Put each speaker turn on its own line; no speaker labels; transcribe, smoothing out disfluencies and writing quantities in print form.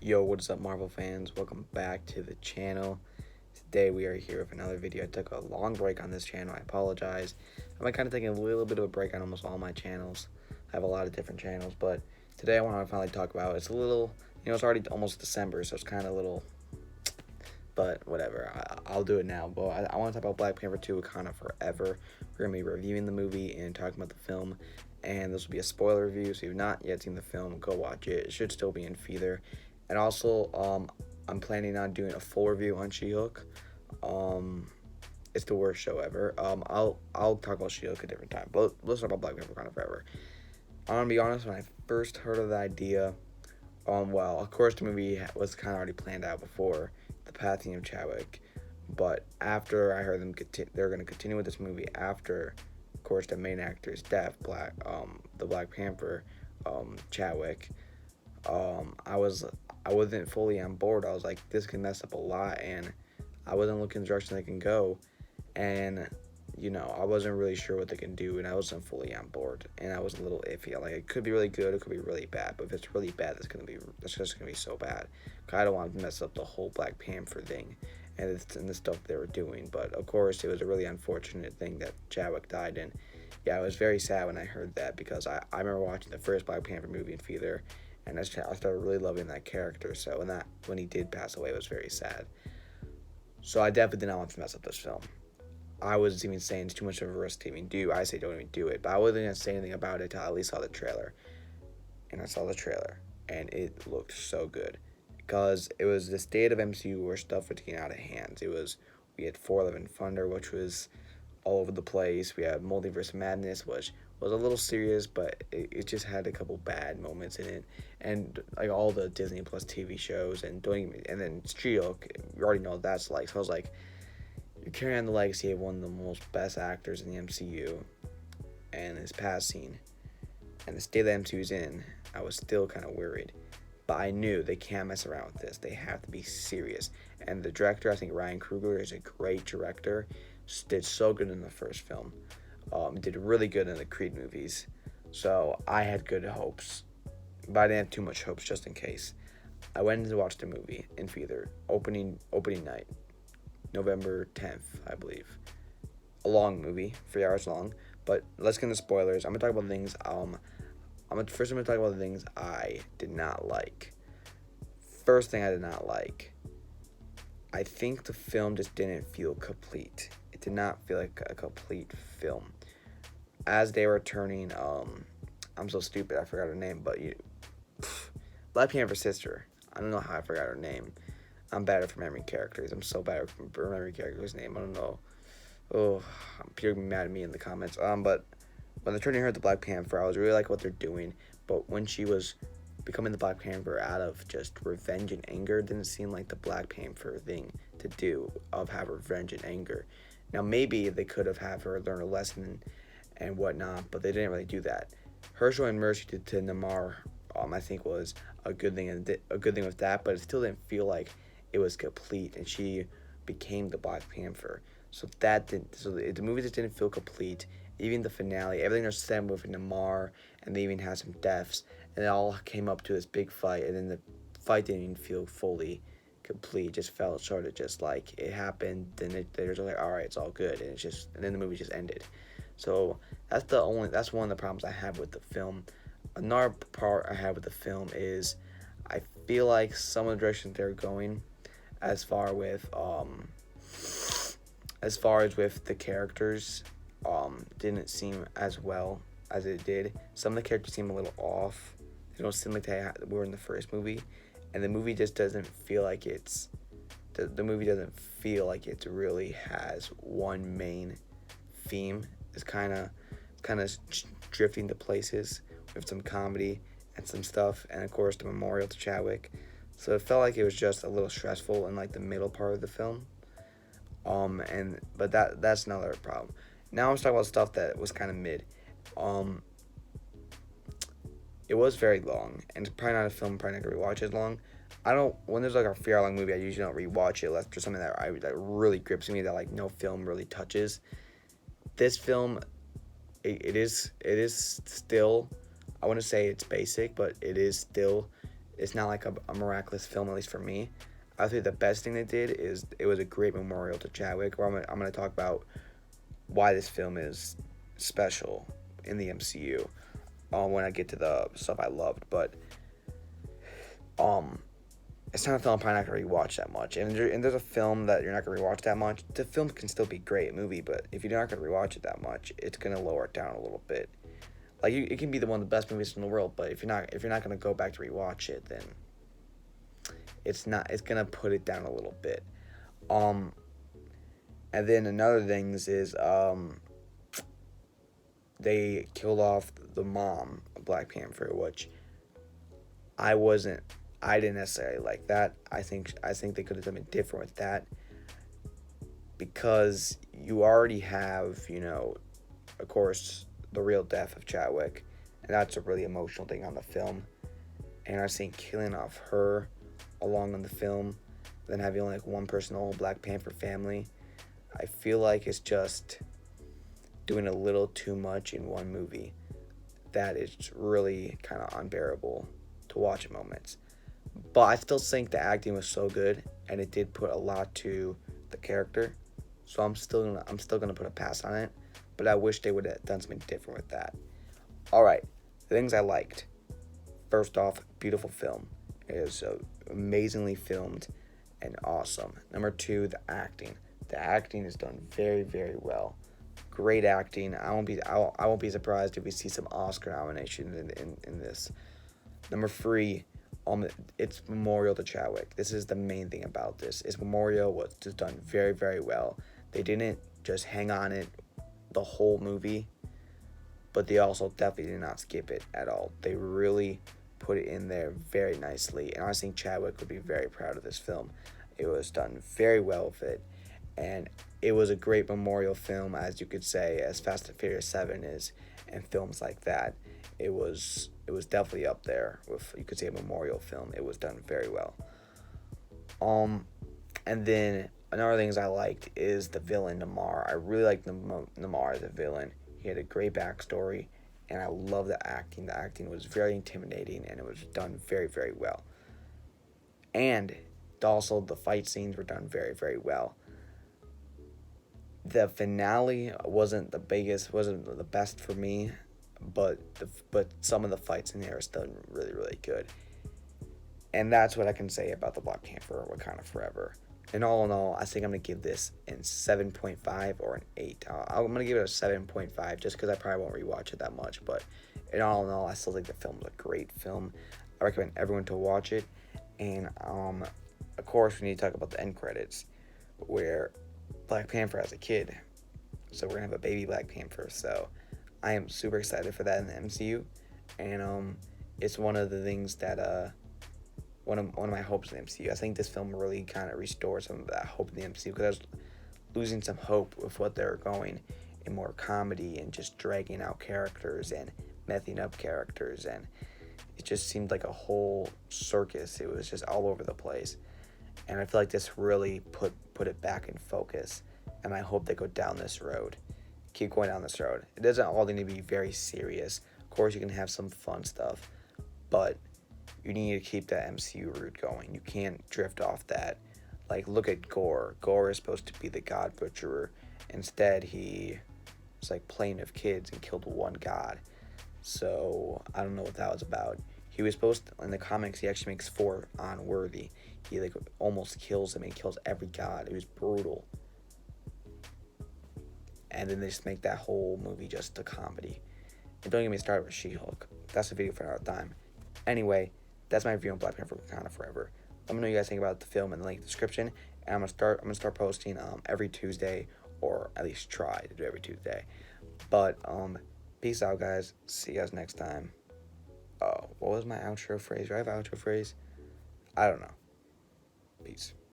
Yo, what is up, Marvel fans? Welcome back to the channel. Today we are here with another video. I took a long break on this channel. I apologize. I'm kind of taking a little bit of a break on almost all my channels. I have a lot of different channels, but today I want to finally talk about it's a little, it's already almost December, so it's kind of a little, but whatever. I'll do it now. But I want to talk about Black Panther 2 Wakanda Forever. We're going to be reviewing the movie and talking about the film, and this will be a spoiler review, so if you've not yet seen the film, go watch it. It should still be in theater. And also, I'm planning on doing a full review on She-Hulk. It's the worst show ever. I'll talk about She-Hulk a different time. But let's talk about Black Panther Wakanda Forever. I'm gonna be honest. When I first heard of the idea, well, of course the movie was kind of already planned out before the passing of Chadwick. But after I heard they're gonna continue with this movie after, of course, the main actor's death, the Black Panther, Chadwick. I wasn't fully on board. I was like, this can mess up a lot, and I wasn't looking in the direction they can go, and I wasn't really sure what they can do, and I wasn't fully on board, and I was a little iffy. Like, it could be really good, it could be really bad, but if it's really bad, that's just gonna be so bad. I don't want to mess up the whole Black Panther thing and the stuff they were doing. But of course, it was a really unfortunate thing that Chadwick died, and yeah, I was very sad when I heard that, because I remember watching the first Black Panther movie in theater, and I started really loving that character. So when he did pass away, it was very sad. So I definitely did not want to mess up this film. I was even saying it's too much of a risk to even do. I say don't even do it, but I wasn't gonna say anything about it until I at least saw the trailer. And I saw the trailer, and it looked so good, because it was the state of MCU where stuff was getting out of hand. We had 411 Thunder, which was all over the place. We had Multiverse Madness, which was a little serious, but it just had a couple bad moments in it, and like all the Disney Plus TV shows, and then She-Hulk, you already know what that's like. So I was like, you're carrying on the legacy of one of the most best actors in the MCU, and his passing, and the state that MCU's in. I was still kind of worried, but I knew they can't mess around with this. They have to be serious. And the director, I think Ryan Coogler, is a great director. Did so good in the first film. Did really good in the Creed movies. So I had good hopes, but I didn't have too much hopes, just in case. I went to watch the movie in theater, opening night, November 10th, I believe. A long movie, 3 hours long. But let's get into spoilers. I'm gonna talk about things. I'm gonna talk about the things I did not like. First thing I did not like, I think the film just didn't feel complete. It did not feel like a complete film. As they were turning, I'm so stupid, I forgot her name, but Black Panther's sister. I don't know how I forgot her name. I'm bad at remembering characters. I'm so bad at remembering characters' name. I don't know. Oh, people be mad at me in the comments. But when they're turning her into Black Panther, I was really like what they're doing. But when she was becoming the Black Panther out of just revenge and anger, it didn't seem like the Black Panther thing to do, of have revenge and anger. Now maybe they could have had her learn a lesson and whatnot, but they didn't really do that. Her showing mercy to Namor, I think was a good thing with that, but it still didn't feel like it was complete, and she became the Black Panther. So the movie just didn't feel complete. Even the finale, everything was said with Namor, and they even had some deaths, and it all came up to this big fight, and then the fight didn't even feel fully complete. It just felt sort of just like it happened, then they were just like, all right, it's all good, and then the movie just ended. So that's one of the problems I have with the film. Another part I have with the film is I feel like some of the directions they're going, as far as with the characters, didn't seem as well as it did. Some of the characters seem a little off. They don't seem like they were in the first movie, and the movie just doesn't feel like the movie doesn't feel like it really has one main theme. It's kind of drifting to places with some comedy and some stuff, and of course the memorial to Chadwick. So it felt like it was just a little stressful in like the middle part of the film. But that's another problem. Now I'm talking about stuff that was kind of mid. It was very long, and it's probably not a film I'm probably not gonna rewatch as long. When there's like a 3 hour long movie, I usually don't rewatch it unless there's something that really grips me, that like no film really touches. This film, it is still, I wouldn't say it's basic, but it is still it's not like a miraculous film, at least for me. I think the best thing they did is it was a great memorial to Chadwick. Where I'm gonna talk about why this film is special in the MCU. When I get to the stuff I loved, but um, it's not a film I'm probably not gonna rewatch that much. And there's a film that you're not gonna rewatch that much. The film can still be great movie, but if you're not gonna rewatch it that much, it's gonna lower it down a little bit. Like it can be the one of the best movies in the world, but if you're not gonna go back to rewatch it, then it's gonna put it down a little bit. Um, and then another things is they killed off the mom of Black Panther, which I wasn't I didn't necessarily like that. I think they could have done it different with that, because you already have, of course, the real death of Chadwick, and that's a really emotional thing on the film. And I think killing off her along in the film, then having only like one person in the whole Black Panther family, I feel like it's just doing a little too much in one movie. That is really kind of unbearable to watch at moments. But I still think the acting was so good, and it did put a lot to the character. So I'm still gonna put a pass on it. But I wish they would have done something different with that. All right, the things I liked. First off, beautiful film. It is amazingly filmed and awesome. Number two, the acting. The acting is done very, very well. Great acting. I won't be surprised if we see some Oscar nominations in this. Number three, it's memorial to Chadwick. This is the main thing about this. Is memorial was just done very, very well. They didn't just hang on it the whole movie, but they also definitely did not skip it at all. They really put it in there very nicely, and I think Chadwick would be very proud of this film. It was done very well with it, and it was a great memorial film, as you could say, as Fast and Furious 7 is, and films like that. It was definitely up there with, you could say, a memorial film. It was done very well. And then another things I liked is the villain Namar. I really liked Namar as a villain. He had a great backstory, and I love the acting. The acting was very intimidating, and it was done very, very well. And also the fight scenes were done very, very well. The finale wasn't the biggest, wasn't the best for me, but some of the fights in there are still really, really good. And that's what I can say about the Black Panther Wakanda Forever. And all in all, I think I'm going to give this a 7.5 or an 8. I'm going to give it a 7.5 just because I probably won't rewatch it that much. But in all, I still think the film is a great film. I recommend everyone to watch it. And, of course, we need to talk about the end credits, where Black Panther has a kid. So we're going to have a baby Black Panther. So I am super excited for that in the MCU. And it's one of the things that... One of my hopes in the MCU. I think this film really kind of restores some of that hope in the MCU, because I was losing some hope with what they were going in more comedy and just dragging out characters and messing up characters, and it just seemed like a whole circus. It was just all over the place, and I feel like this really put it back in focus, and I hope they go down this road. Keep going down this road. It doesn't all need to be very serious. Of course, you can have some fun stuff, but you need to keep that MCU route going. You can't drift off that. Like, look at Gore. Gore is supposed to be the God Butcherer. Instead, he was like playing with kids and killed one god. So I don't know what that was about. He was supposed to, in the comics, he actually makes 4 unworthy. He like almost kills them, and he kills every god. It was brutal. And then they just make that whole movie just a comedy. And don't get me started with She-Hulk. That's a video for another time. Anyway, that's my review on Black Panther Wakanda Forever. Let me know what you guys think about the film in the link in the description. And I'm gonna start posting every Tuesday, or at least try to do every Tuesday. But peace out, guys. See you guys next time. What was my outro phrase? Do I have an outro phrase? I don't know. Peace.